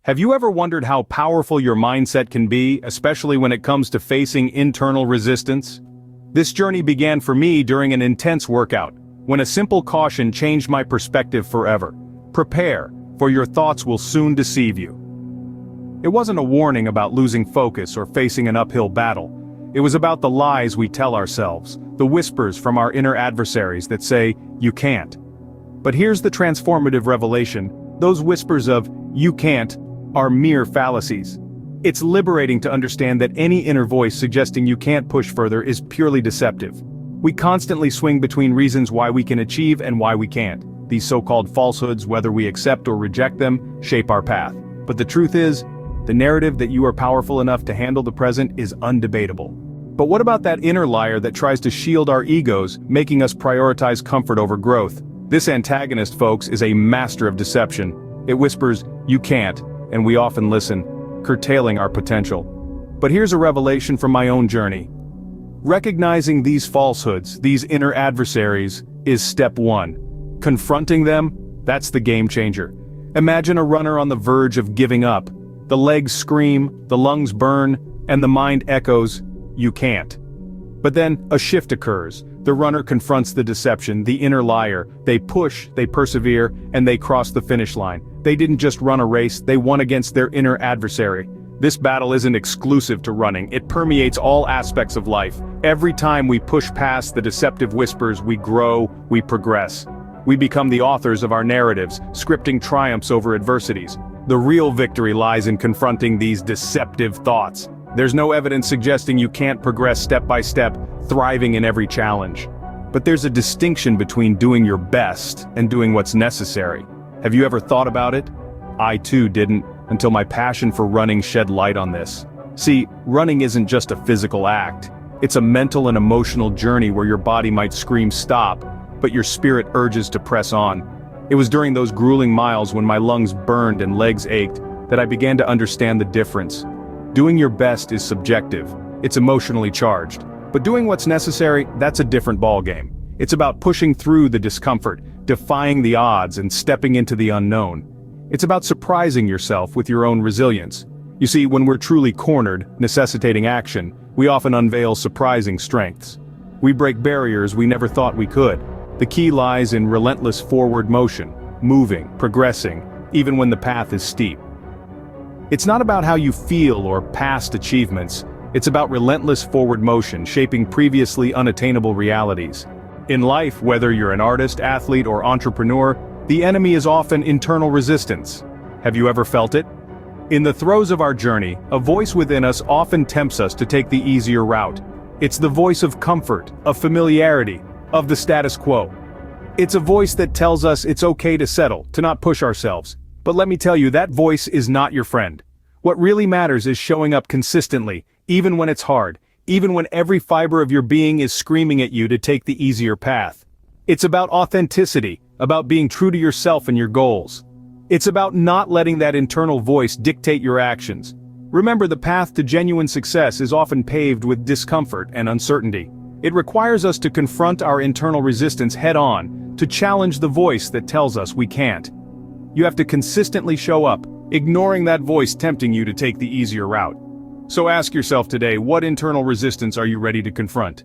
Have you ever wondered how powerful your mindset can be, especially when it comes to facing internal resistance? This journey began for me during an intense workout, when a simple caution changed my perspective forever. Prepare, for your thoughts will soon deceive you. It wasn't a warning about losing focus or facing an uphill battle. It was about the lies we tell ourselves, the whispers from our inner adversaries that say, "You can't." But here's the transformative revelation: those whispers of, "You can't," are mere fallacies. It's liberating to understand that any inner voice suggesting you can't push further is purely deceptive. We constantly swing between reasons why we can achieve and why we can't. These so-called falsehoods, whether we accept or reject them, shape our path. But the truth is, the narrative that you are powerful enough to handle the present is undebatable. But what about that inner liar that tries to shield our egos, making us prioritize comfort over growth? This antagonist, folks, is a master of deception. It whispers, "You can't," and we often listen, curtailing our potential. But here's a revelation from my own journey. Recognizing these falsehoods, these inner adversaries, is step one. Confronting them, that's the game changer. Imagine a runner on the verge of giving up. The legs scream, the lungs burn, and the mind echoes, "You can't." But then, a shift occurs. The runner confronts the deception, the inner liar. They push, they persevere, and they cross the finish line. They didn't just run a race, they won against their inner adversary. This battle isn't exclusive to running, it permeates all aspects of life. Every time we push past the deceptive whispers, we grow, we progress. We become the authors of our narratives, scripting triumphs over adversities. The real victory lies in confronting these deceptive thoughts. There's no evidence suggesting you can't progress step by step, thriving in every challenge. But there's a distinction between doing your best and doing what's necessary. Have you ever thought about it? I too didn't, until my passion for running shed light on this. See, running isn't just a physical act. It's a mental and emotional journey where your body might scream stop, but your spirit urges to press on. It was during those grueling miles when my lungs burned and legs ached that I began to understand the difference. Doing your best is subjective. It's emotionally charged. But doing what's necessary, that's a different ballgame. It's about pushing through the discomfort, defying the odds, and stepping into the unknown. It's about surprising yourself with your own resilience. You see, when we're truly cornered, necessitating action, we often unveil surprising strengths. We break barriers we never thought we could. The key lies in relentless forward motion, moving, progressing, even when the path is steep. It's not about how you feel or past achievements. It's about relentless forward motion, shaping previously unattainable realities. In life, whether you're an artist, athlete, or entrepreneur, the enemy is often internal resistance. Have you ever felt it? In the throes of our journey, a voice within us often tempts us to take the easier route. It's the voice of comfort, of familiarity, of the status quo. It's a voice that tells us it's okay to settle, to not push ourselves. But let me tell you, that voice is not your friend. What really matters is showing up consistently, even when it's hard, even when every fiber of your being is screaming at you to take the easier path. It's about authenticity, about being true to yourself and your goals. It's about not letting that internal voice dictate your actions. Remember, the path to genuine success is often paved with discomfort and uncertainty. It requires us to confront our internal resistance head-on, to challenge the voice that tells us we can't. You have to consistently show up, ignoring that voice tempting you to take the easier route. So ask yourself today, what internal resistance are you ready to confront?